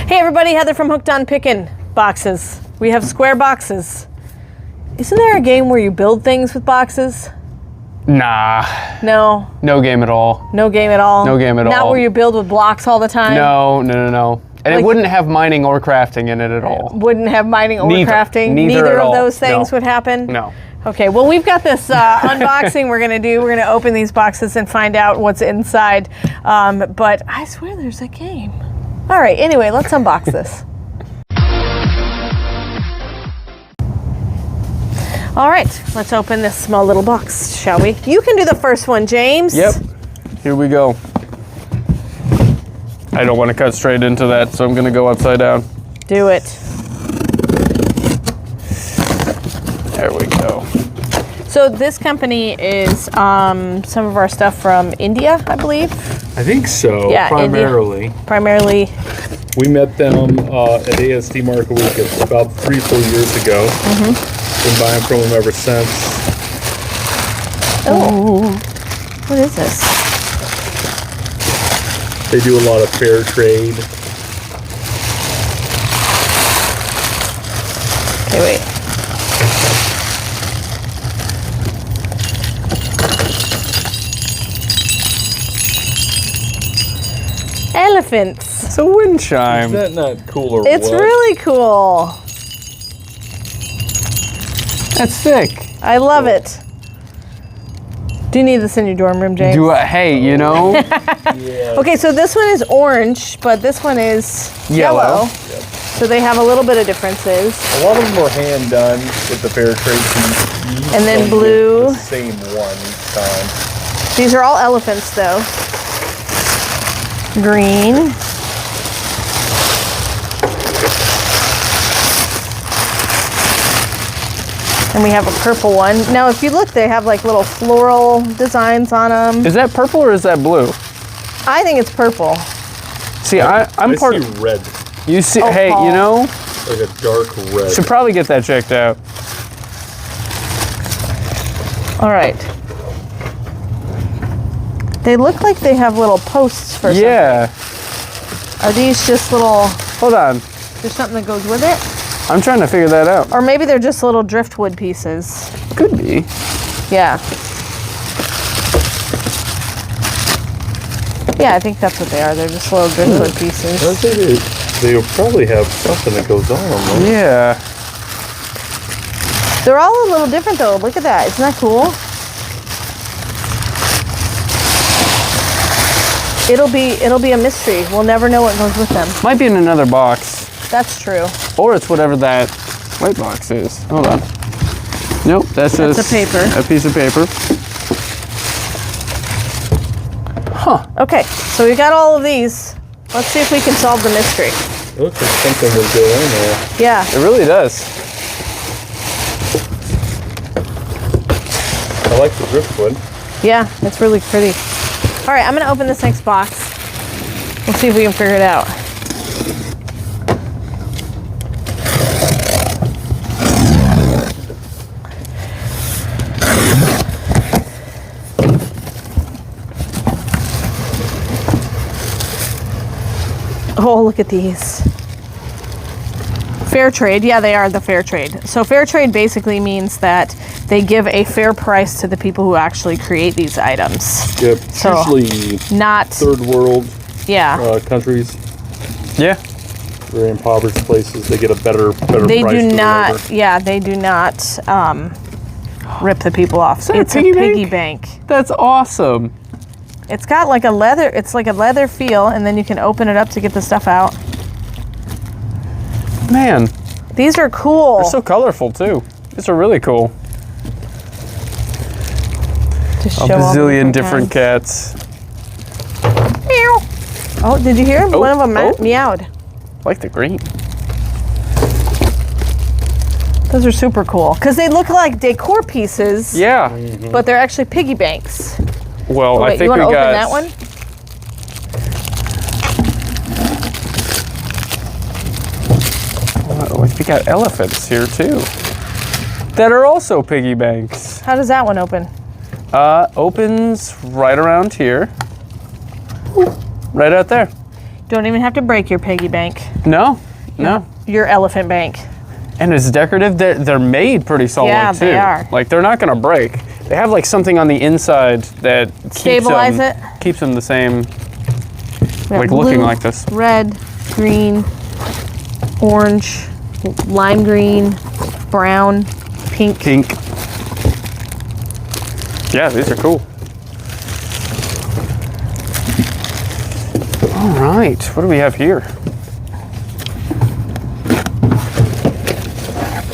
Hey everybody, Heather from Hooked on Pickin' boxes. We have square boxes. Isn't there a game where you build things with boxes? Nah. No. No game at all. No game at all? No game at all. Not where you build with blocks all the time? No. And Like, it wouldn't have mining or crafting in it at all. Wouldn't have mining or crafting? Neither of all. those things No. would happen? No. Okay, well we've got this unboxing we're gonna do. We're gonna open these boxes and find out what's inside. But I swear there's a game. All right, anyway, let's unbox this. All right, let's open this small little box, shall we? You can do the first one, James. Yep. Here we go. I don't want to cut straight into that, so I'm going to go upside down. Do it. There we go. So this company is some of our stuff from India, I believe. I think so, Yeah, primarily. India. Primarily. We met them at ASD Market Week about 3-4 years ago. Been buying from them ever since. Oh, what is this? They do a lot of fair trade. Okay, wait. Elephants. It's a wind chime. Is that not cool or It's what? really cool. That's sick. I love it. Do you need this in your dorm room, James? Hey, you know? Yeah. Okay, so this one is orange, but this one is yellow. Yellow. So they have a little bit of differences. A lot of them are hand done with the fair trade. And then blue. The same one each time. These are all elephants, though. Green. And we have a purple one. Now, if you look, they have like little floral designs on them. Is that purple or is that blue? I think it's purple. See, I'm part see of... red, You see, Oh, hey, Paul. you know? like a dark red. Should probably get that checked out. All right. They look like they have little posts for Yeah. something. Are these just little, Hold on. there's something that goes with it? I'm trying to figure that out. Or maybe they're just little driftwood pieces. Could be. Yeah. Yeah, I think that's what they are. They're just little driftwood pieces. I think they'll probably have something that goes on them. Yeah. They're all a little different though. Look at that. Isn't that cool? It'll be a mystery. We'll never know what goes with them. Might be in another box. That's true. Or it's whatever that white box is. Hold on. Nope, that's That's just a paper. a piece of paper. Huh. Okay, so we got all of these. Let's see if we can solve the mystery. It looks like something would go in there. Yeah. It really does. I like the driftwood. Yeah, it's really pretty. All right, I'm gonna open this next box. We'll see if we can figure it out. Oh, look at these. Fair trade, yeah, they are the fair trade. So fair trade basically means that they give a fair price to the people who actually create these items. Yep. So, Usually Not, third world yeah. countries, Yeah. very impoverished places, they get a better They price do for not, labor. yeah, they do not rip the people off. that a It's piggy a bank? piggy bank. That's awesome. It's got like a leather, it's like a leather feel, and then you can open it up to get the stuff out. Man, These are cool. they're so colorful too. These are really cool. Just A show all the bazillion different kinds. cats. Meow. Oh, did you hear? Oh, One of them oh. meowed. I like the green. Those are super cool because they look like decor pieces. Yeah. But they're actually piggy banks. Well, Oh, I wait, think you want we to got open that one? Well, we got elephants here too. That are also piggy banks. How does that one open? Opens right around here. Right out there. Don't even have to break your piggy bank. No, no. Your elephant bank. And it's decorative. They're made pretty solid Yeah, too. they are. Like they're not gonna break. They have like something on the inside that keeps them the same. Like blue, looking like this. Red, green, orange, lime green, brown, pink. Pink. Yeah, these are cool. All right, what do we have here?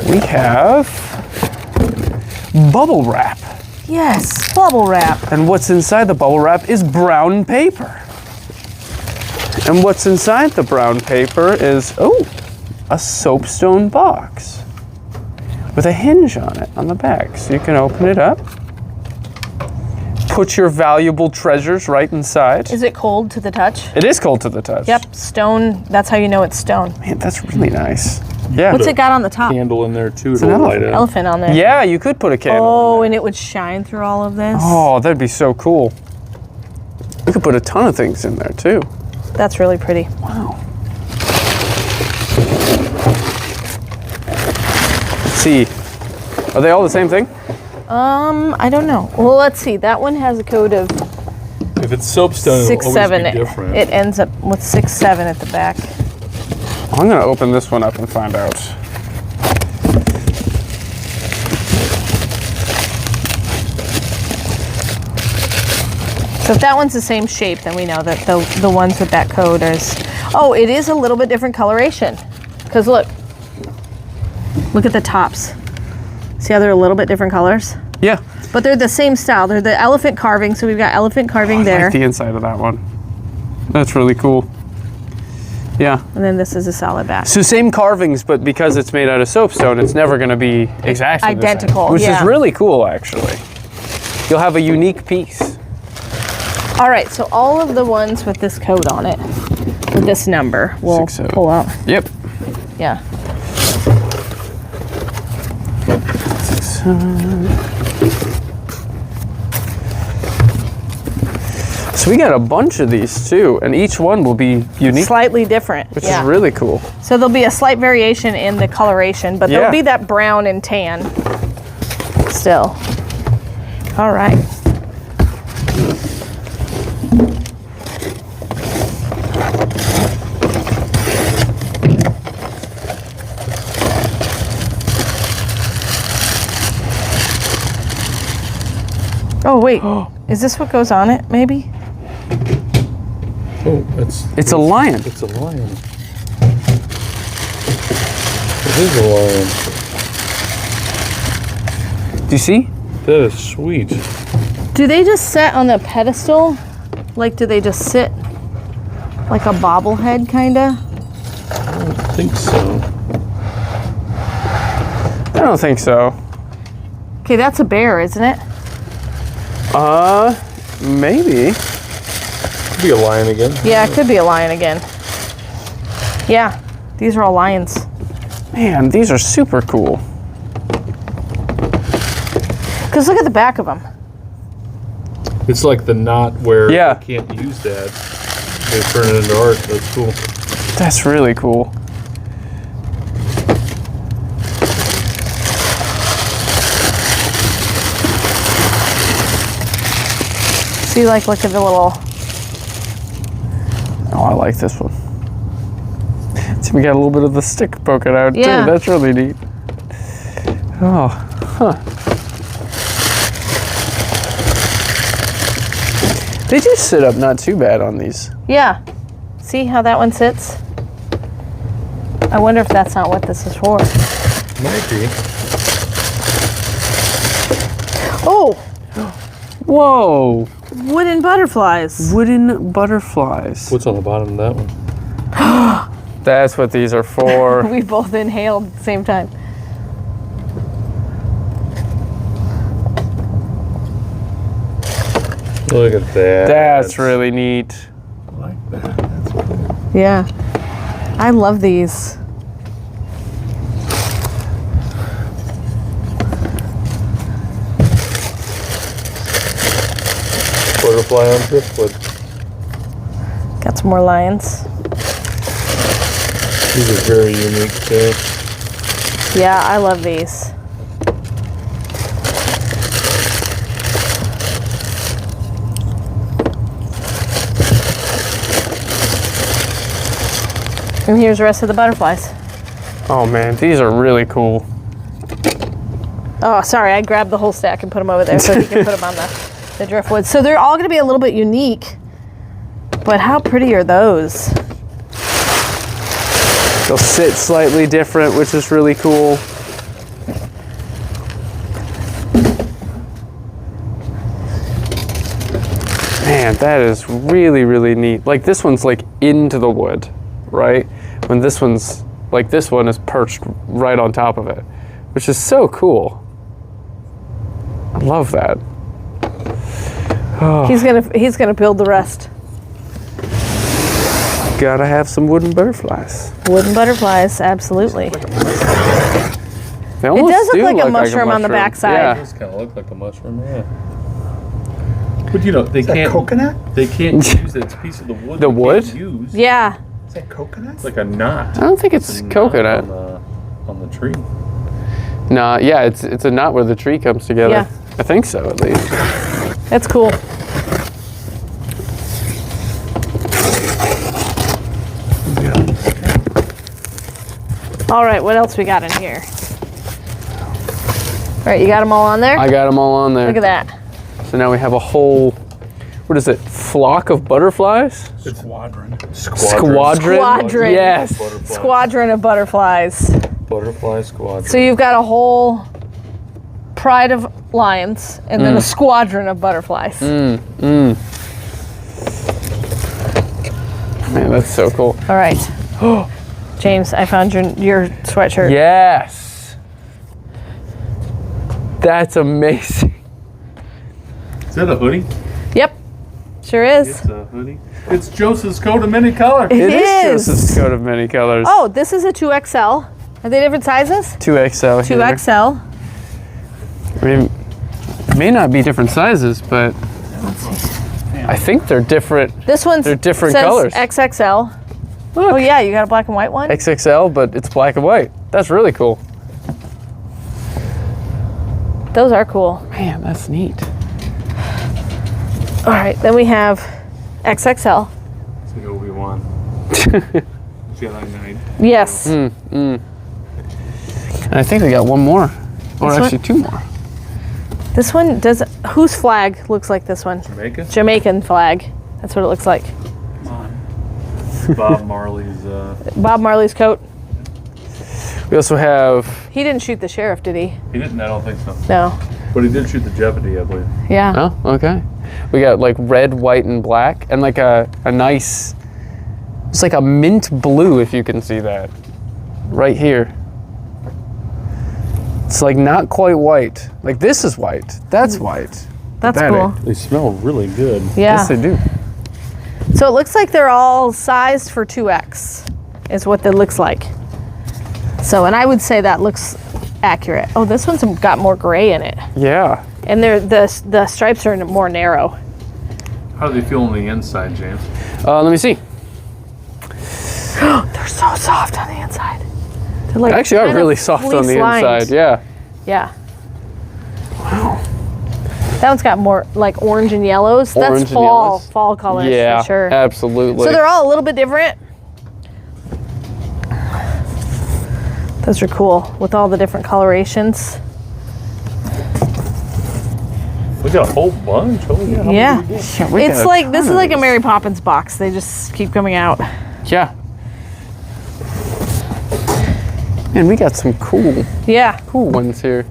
We have bubble wrap. Yes, bubble wrap. And what's inside the bubble wrap is brown paper. And what's inside the brown paper is, a soapstone box with a hinge on it on the back. So you can open it up, put your valuable treasures right inside. Is it cold to the touch? It is cold to the touch. Yep, stone. That's how you know it's stone. Man, that's really nice. Yeah. What's it got on the top? Candle in there too an to light it. Elephant on there. Yeah, you could put a candle Oh, in there. and it would shine through all of this. Oh, that'd be so cool. You could put a ton of things in there too. That's really pretty. Wow. Let's see. Are they all the same thing? I don't know. Well, let's see. That one has a code of If it's soapstone, it'll 6, always 7. be different. It ends up with 6, 7 at the back. I'm gonna open this one up and find out. So if that one's the same shape, then we know that the ones with that code is. Oh, it is a little bit different coloration. Because look at the tops. See how they're a little bit different colors? Yeah. But they're the same style. They're the elephant carving. So we've got elephant carving I there. like the inside of that one. That's really cool. Yeah. And then this is a solid back. So same carvings, but because it's made out of soapstone, it's never going to be exactly Identical, the same, which yeah. is really cool, actually. You'll have a unique piece. All right, so all of the ones with this code on it, with this number, we'll 6, 7. pull out. Yep. Yeah. 6, 7. So we got a bunch of these too, and each one will be unique, Slightly different. which yeah. is really cool. So there'll be a slight variation in the coloration, but Yeah. there'll be that brown and tan still. All right. Oh, wait. Is this what goes on it, maybe? Oh, It's a lion. It's a lion. It is a lion. Do you see? That is sweet. Do they just sit on the pedestal? Like, do they just sit like a bobblehead, kind of? I don't think so. I don't think so. Okay, that's a bear, isn't it? Maybe. Could be a lion again. Yeah, it could be a lion again. Yeah, these are all lions. Man, these are super cool. Because look at the back of them. It's like the knot where Yeah. you can't use that. They turn it into art. That's cool. That's really cool. See, like, look at the little. Oh, I like this one. See, we got a little bit of the stick poking out Yeah. too. That's really neat. Oh, huh. They do sit up not too bad on these. Yeah. See how that one sits? I wonder if that's not what this is for. Might be. Oh, Whoa! wooden butterflies. Wooden butterflies. What's on the bottom of that one? That's what these are for. We both inhaled at the same time. Look at that. That's really neat. I like that. That's what it is. Yeah. I love these. Butterfly on driftwood. Got some more lions. These are very unique too. Yeah, I love these. And here's the rest of the butterflies. Oh man, these are really cool. Oh, sorry, I grabbed the whole stack and put them over there so you can put them on the driftwood. So they're all going to be a little bit unique, but how pretty are those? They'll sit slightly different, which is really cool. Man, that is really, really neat. Like this one's like into the wood, right? When this one's, like this one is perched right on top of it, which is so cool. I love that. Oh. He's gonna build the rest. Gotta have some wooden butterflies. Wooden butterflies, absolutely. They It almost does do look like a mushroom on the backside. It Yeah. does kind of look like a mushroom, yeah. But you know, they Is that can't. coconut? They can't use it. It's a piece of the wood. The they wood? Can't use. Yeah. Is that coconut? It's like a knot. I don't think it's a knot coconut. on the tree. No, yeah, it's a knot where the tree comes together. Yeah. I think so, at least. That's cool. All right, what else we got in here? All right, you got them all on there? I got them all on there. Look at that. So now we have a whole, what is it, flock of butterflies? Squadron. Squadron? Squadron. Yes. Butterfly. Squadron of butterflies. Butterfly squadron. So you've got a whole pride of lions and then a squadron of butterflies. Man, that's so cool. All right. James, I found your sweatshirt. Yes. That's amazing. Is that a hoodie? Yep. Sure is. It's a hoodie. It's Joseph's coat of many colors. It It is. is Joseph's coat of many colors. Oh, this is a 2XL. Are they different sizes? 2XL here. 2XL. I mean, it may not be different sizes, but I think they're different. This one's They're different says colors. XXL. Look, Oh yeah, you got a black and white one? XXL, but it's black and white. That's really cool. Those are cool. Man, that's neat. All right, then we have XXL. It's like Obi-Wan. Jedi Knight. Yes. And I think we got one more. Or This actually one? two more. This one does. Whose flag looks like this one? Jamaica. Jamaican flag. That's what it looks like. Bob Marley's. Bob Marley's coat. We also have, He didn't shoot the sheriff, did he? He didn't. I don't think so. No. But he did shoot the Jeopardy, I believe. Yeah. oh, okay. We got like red, white, and black, and like a nice, it's like a mint blue, if you can see that. Right here. It's like not quite white. Like this is white. That's white. That's That cool. They smell really good. Yeah. Yes, they do. So it looks like they're all sized for 2X, is what that looks like. So, and I would say that looks accurate. Oh, this one's got more gray in it. Yeah. And the stripes are more narrow. How do they feel on the inside, James? Let me see. They're so soft on the inside. They're like They actually are kind of really soft on the fleece-lined. inside. Yeah. Yeah. Wow. That one's got more like orange and yellows. Orange That's and fall yellows? fall colors Yeah. for sure. Absolutely. So they're all a little bit different. Those are cool with all the different colorations. We got a whole bunch. Holy cow. Yeah. Yeah, we It's got a like this ton is of like a these. Mary Poppins box. They just keep coming out. Yeah. Man, we got some cool Yeah. ones here.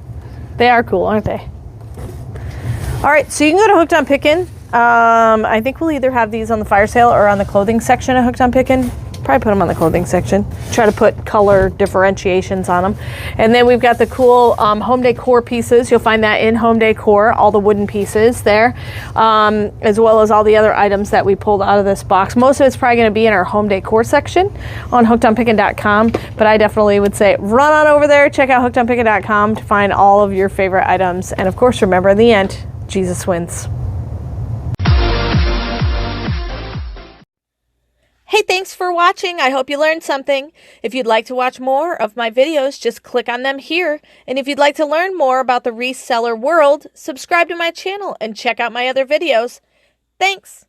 They are cool, aren't they? All right, so you can go to Hooked on Pickin'. I think we'll either have these on the fire sale or on the clothing section of Hooked on Pickin'. Probably put them on the clothing section. Try to put color differentiations on them. And then we've got the cool home decor pieces. You'll find that in home decor, all the wooden pieces there, as well as all the other items that we pulled out of this box. Most of it's probably going to be in our home decor section on hookedonpickin.com, but I definitely would say run on over there, check out hookedonpickin.com to find all of your favorite items. And of course, remember in the end, Jesus wins. Hey, thanks for watching. I hope you learned something. If you'd like to watch more of my videos, just click on them here. And if you'd like to learn more about the reseller world, subscribe to my channel and check out my other videos. Thanks.